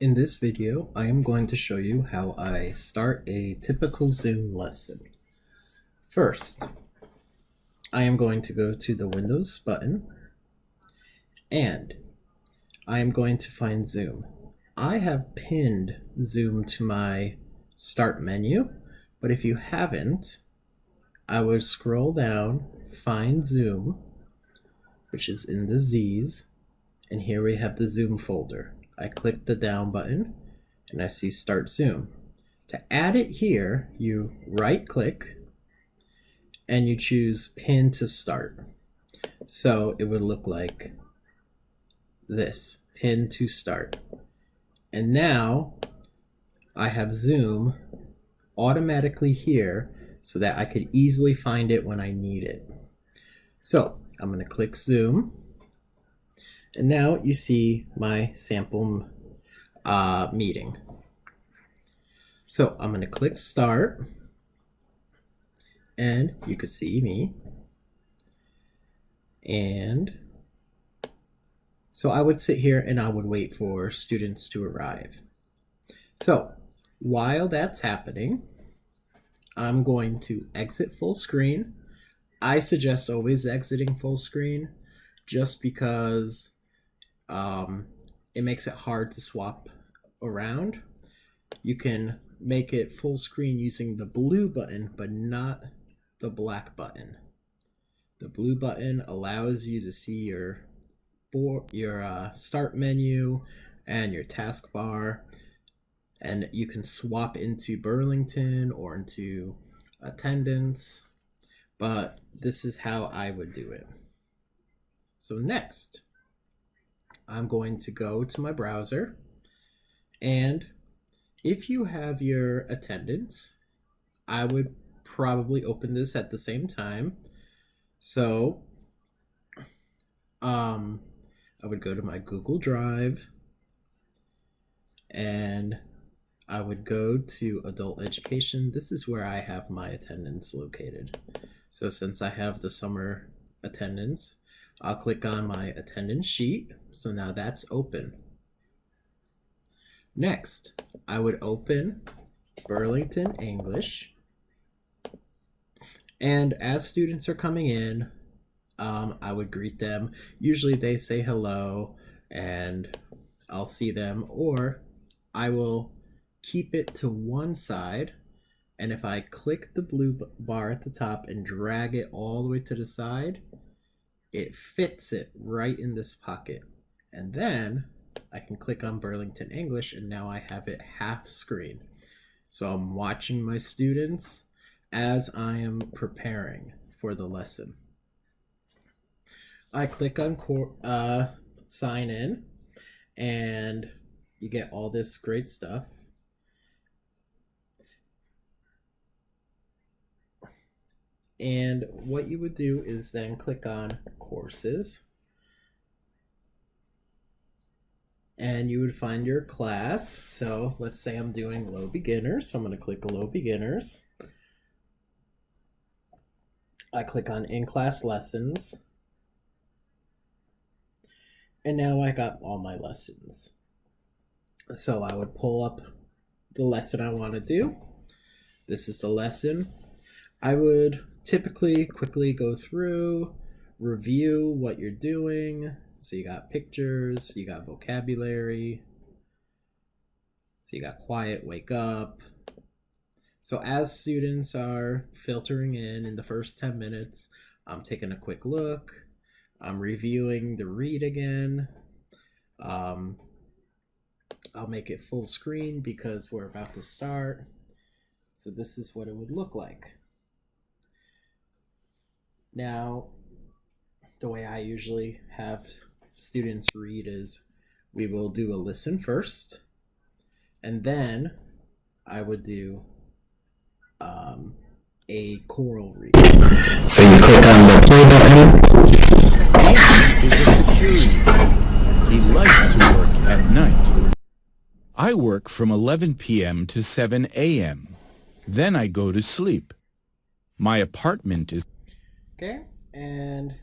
In this video, I am going to show you how I start a typical Zoom lesson. First, I am going to go to the Windows button, and I am going to find Zoom. I have pinned Zoom to my Start menu, but if you haven't, I would scroll down, find Zoom, which is in the Z's, and here we have the Zoom folder. I click the down button and I see Start Zoom. To add it here, you right click and you choose Pin to Start. So it would look like this, Pin to Start. And now I have Zoom automatically here so that I could easily find it when I need it. So I'm going to click Zoom. And now you see my sample meeting. So I'm going to click Start, and you can see me. And so I would sit here and I would wait for students to arrive. So while that's happening, I'm going to exit full screen. I suggest always exiting full screen just because it makes it hard to swap around. You can make it full screen using the blue button, but not the black button. The blue button allows you to see your start menu and your taskbar, and you can swap into Burlington or into attendance, but this is how I would do it. So next, I'm going to go to my browser, and if you have your attendance, I would probably open this at the same time. So I would go to my Google Drive, and I would go to Adult Education. This is where I have my attendance located. So since I have the summer attendance, I'll click on my attendance sheet. So now that's open. Next, I would open Burlington English. And as students are coming in, I would greet them. Usually they say hello and I'll see them, or I will keep it to one side. And if I click the blue bar at the top and drag it all the way to the side, it fits it right in this pocket. And then I can click on Burlington English, and now I have it half screen. So I'm watching my students as I am preparing for the lesson. I click on sign in, and you get all this great stuff. And what you would do is then click on courses, and you would find your class. So let's say I'm doing low beginners. So I'm going to click low beginners. I click on in-class lessons. And now I got all my lessons. So I would pull up the lesson I want to do. This is the lesson. I would typically quickly go through, review what you're doing. So you got pictures, you got vocabulary. So you got quiet, wake up. So as students are filtering in the first 10 minutes, I'm taking a quick look. I'm reviewing the read again. I'll make it full screen because we're about to start. So this is what it would look like. Now, the way I usually have students read is we will do a listen first, and then I would do a choral read. So you click on the play button. He is a security guard. He likes to work at night. I work from 11 p.m. to 7 a.m. Then I go to sleep. My apartment is... Okay, and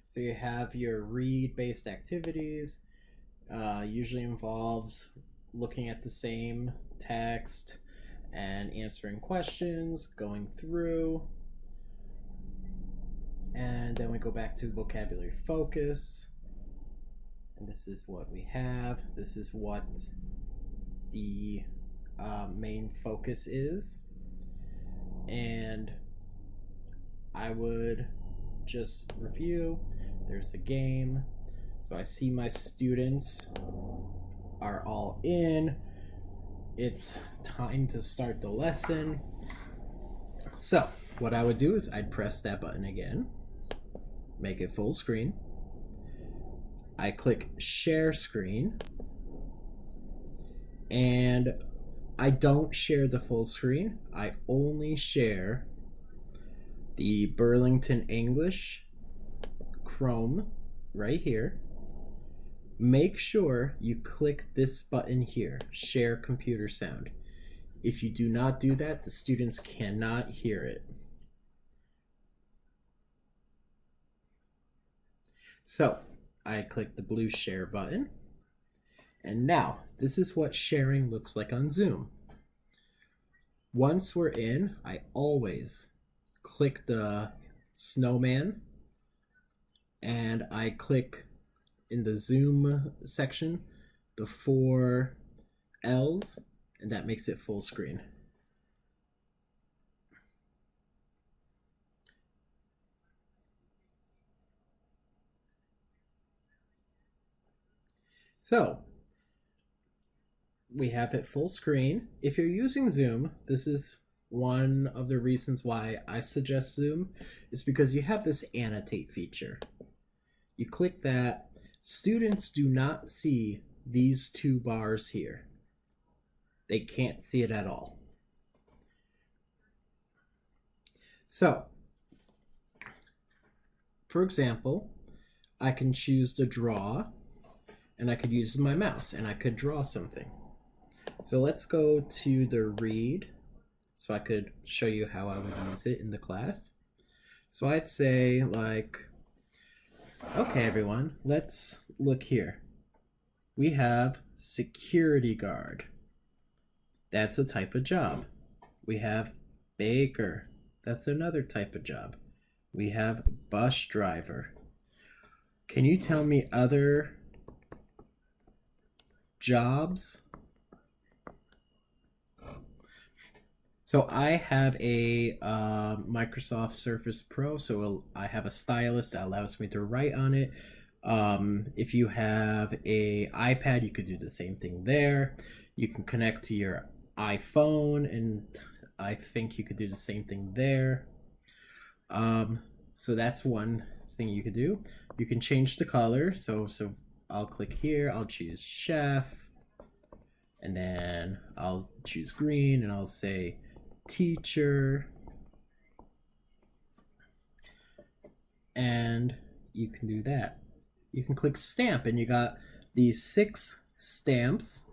so you have your read-based activities. Usually involves looking at the same text and answering questions, going through. And then we go back to vocabulary focus. And this is what we have. This is what the main focus is. And I would just review. There's a game. So I see my students are all in. It's time to start the lesson. So what I would do is I'd press that button again, make it full screen. I click share screen, and I don't share the full screen. I only share the Burlington English Chrome right here. Make sure you click this button here, share computer sound. If you do not do that, the students cannot hear it. So I click the blue share button, and now this is what sharing looks like on Zoom. Once we're in, I always click the snowman, and I click in the Zoom section the 4 L's, and that makes it full screen. So we have it full screen. If you're using Zoom, this is one of the reasons why I suggest Zoom, is because you have this annotate feature. You click that. Students do not see these 2 bars here. They can't see it at all. So, for example, I can choose to draw, and I could use my mouse and I could draw something. So let's go to the read so I could show you how I would use it in the class. So I'd say, like, okay everyone, let's look here. We have security guard. That's a type of job. We have baker. That's another type of job. We have bus driver. Can you tell me other jobs? So I have a Microsoft Surface Pro, so I have a stylus that allows me to write on it. If you have a iPad, you could do the same thing there. You can connect to your iPhone, and I think you could do the same thing there. So that's one thing you could do. You can change the color. So I'll click here, I'll choose chef, and then I'll choose green, and I'll say teacher, and you can do that. You can click stamp, and you got these 6 stamps.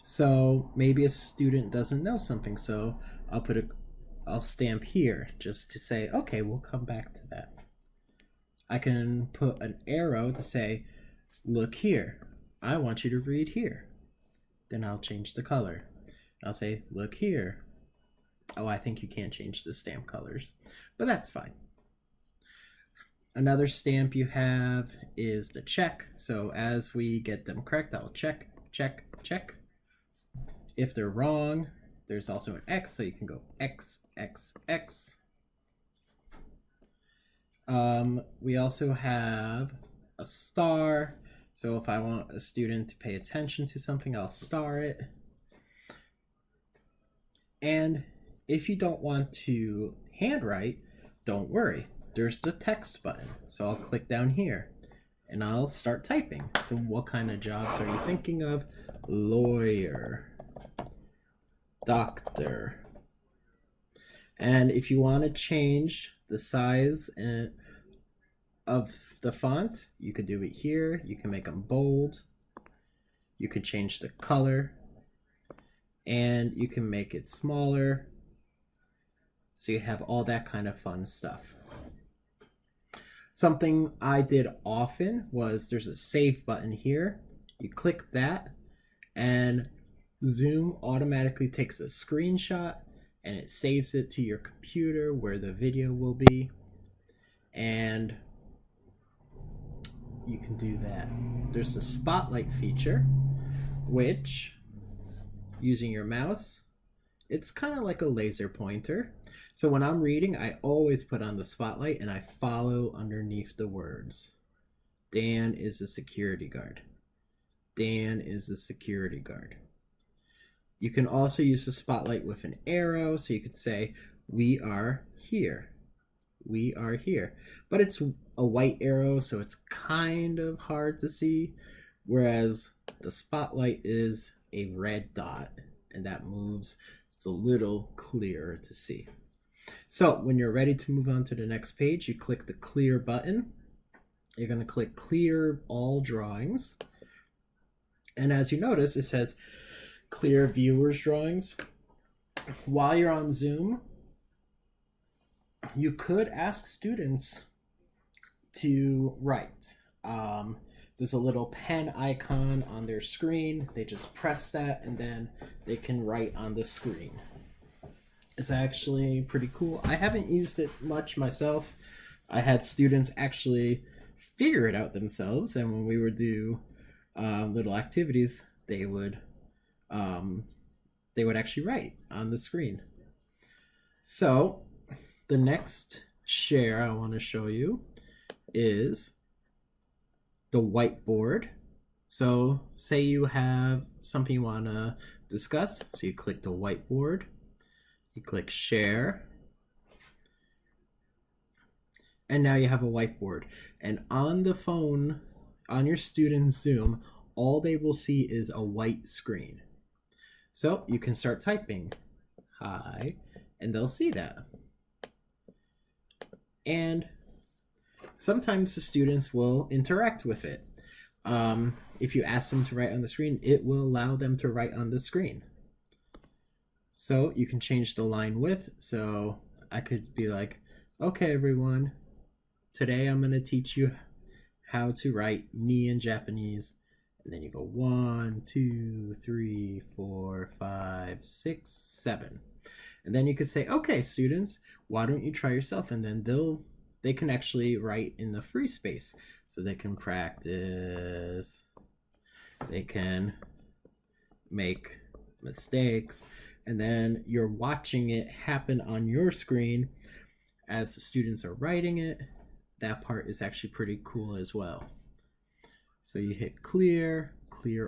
So maybe a student doesn't know something, so I'll stamp here just to say, okay, we'll come back to that. I can put an arrow to say, look here, I want you to read here. Then I'll change the color. I'll say, look here. Oh, I think you can't change the stamp colors, but that's fine. Another stamp you have is the check. So as we get them correct, I'll check, check, check. If they're wrong, there's also an X, so you can go X, X, X. We also have a star. So if I want a student to pay attention to something, I'll star it. And if you don't want to handwrite, don't worry. There's the text button. So I'll click down here and I'll start typing. So what kind of jobs are you thinking of? Lawyer, doctor. And if you want to change the size of the font, you could do it here. You can make them bold. You could change the color, and you can make it smaller. So you have all that kind of fun stuff. Something I did often was there's a save button here. You click that, and Zoom automatically takes a screenshot and it saves it to your computer where the video will be. And you can do that. There's a spotlight feature, which, using your mouse, it's kind of like a laser pointer. So when I'm reading, I always put on the spotlight and I follow underneath the words. Dan is a security guard. Dan is a security guard. You can also use the spotlight with an arrow, so you could say, we are here. We are here. But it's a white arrow, so it's kind of hard to see, whereas the spotlight is a red dot, and that moves. It's a little clearer to see. So when you're ready to move on to the next page, you click the clear button. You're going to click clear all drawings. And as you notice, it says clear viewers drawings. While you're on Zoom, you could ask students to write. There's a little pen icon on their screen. They just press that and then they can write on the screen. It's actually pretty cool. I haven't used it much myself. I had students actually figure it out themselves, and when we would do little activities, they would actually write on the screen. So the next share I want to show you is the whiteboard. So say you have something you want to discuss, so you click the whiteboard, you click share, and now you have a whiteboard. And on the phone, on your student's Zoom, all they will see is a white screen. So you can start typing, hi, and they'll see that. And sometimes the students will interact with it. If you ask them to write on the screen, it will allow them to write on the screen. So you can change the line width. So I could be like, okay, everyone, today I'm going to teach you how to write me in Japanese. And then you go 1, 2, 3, 4, 5, 6, 7. And then you could say, okay, students, why don't you try yourself? And then they can actually write in the free space. So they can practice, they can make mistakes, and then you're watching it happen on your screen as the students are writing it. That part is actually pretty cool as well. So you hit clear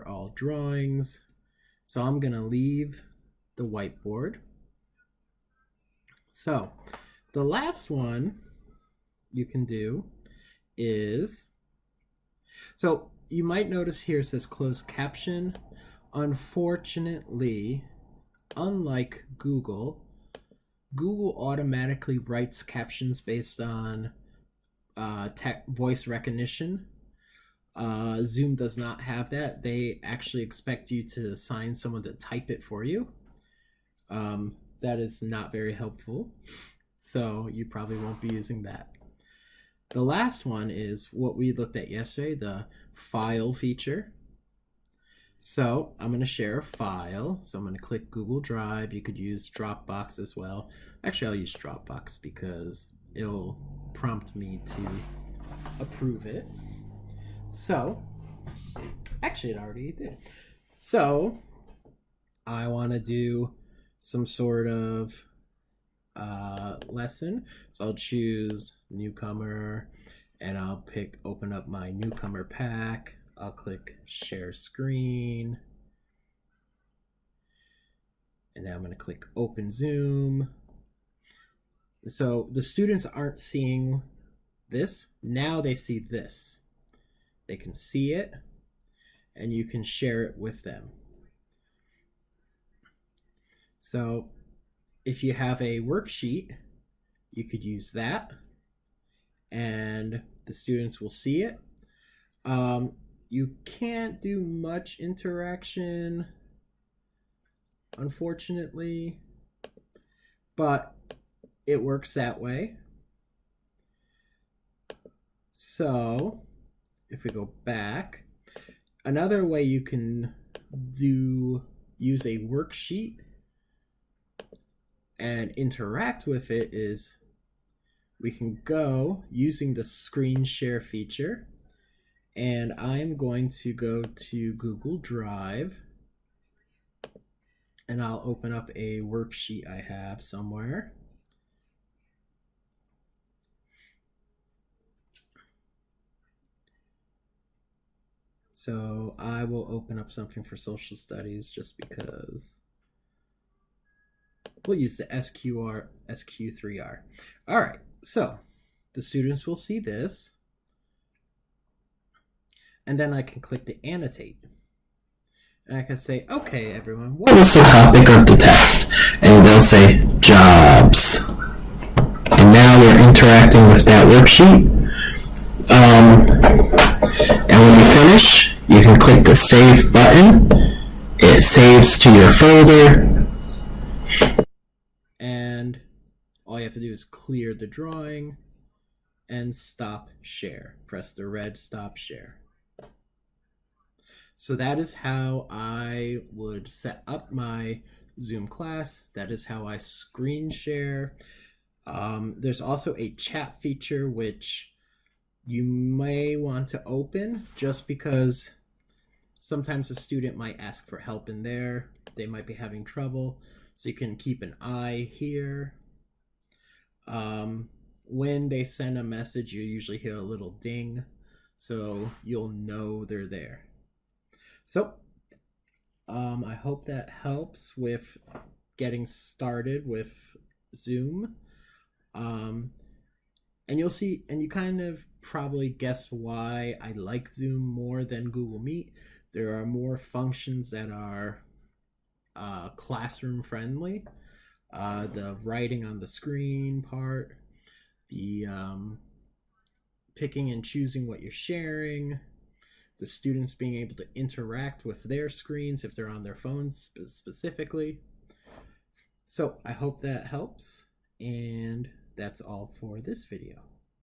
all drawings. So I'm gonna leave the whiteboard. So the last one you can do is, so you might notice here it says closed caption. Unfortunately, unlike Google automatically writes captions based on voice recognition. Zoom does not have that. They actually expect you to assign someone to type it for you. That is not very helpful, so you probably won't be using that. The last one is what we looked at yesterday, the file feature. So I'm going to share a file. So I'm going to click Google Drive. You could use Dropbox as well. Actually, I'll use Dropbox because it'll prompt me to approve it. So, actually it already did. So, I want to do some sort of lesson. So I'll choose newcomer and I'll open up my newcomer pack. I'll click share screen. And now I'm going to click open Zoom. So the students aren't seeing this. Now they see this. They can see it and you can share it with them. So if you have a worksheet, you could use that and the students will see it. You can't do much interaction, unfortunately, but it works that way. So if we go back, another way you can do use a worksheet and interact with it is we can go using the screen share feature, and I'm going to go to Google Drive and I'll open up a worksheet I have somewhere. So I will open up something for social studies just because. We'll use the SQ3R. All right, so the students will see this, and then I can click the annotate. And I can say, okay, everyone, What is the topic of the text? And they'll say, jobs. And now we're interacting with that worksheet. And when you finish, you can click the Save button. It saves to your folder. And all you have to do is clear the drawing and stop share. Press the red stop share. So that is how I would set up my Zoom class. That is how I screen share. There's also a chat feature which you may want to open just because sometimes a student might ask for help in there. They might be having trouble. So you can keep an eye here. When they send a message, you usually hear a little ding, so you'll know they're there. So I hope that helps with getting started with Zoom. And you'll see, and you kind of probably guessed why I like Zoom more than Google Meet. There are more functions that are classroom friendly. The writing on the screen part, the picking and choosing what you're sharing, the students being able to interact with their screens if they're on their phones specifically. So I hope that helps, and that's all for this video.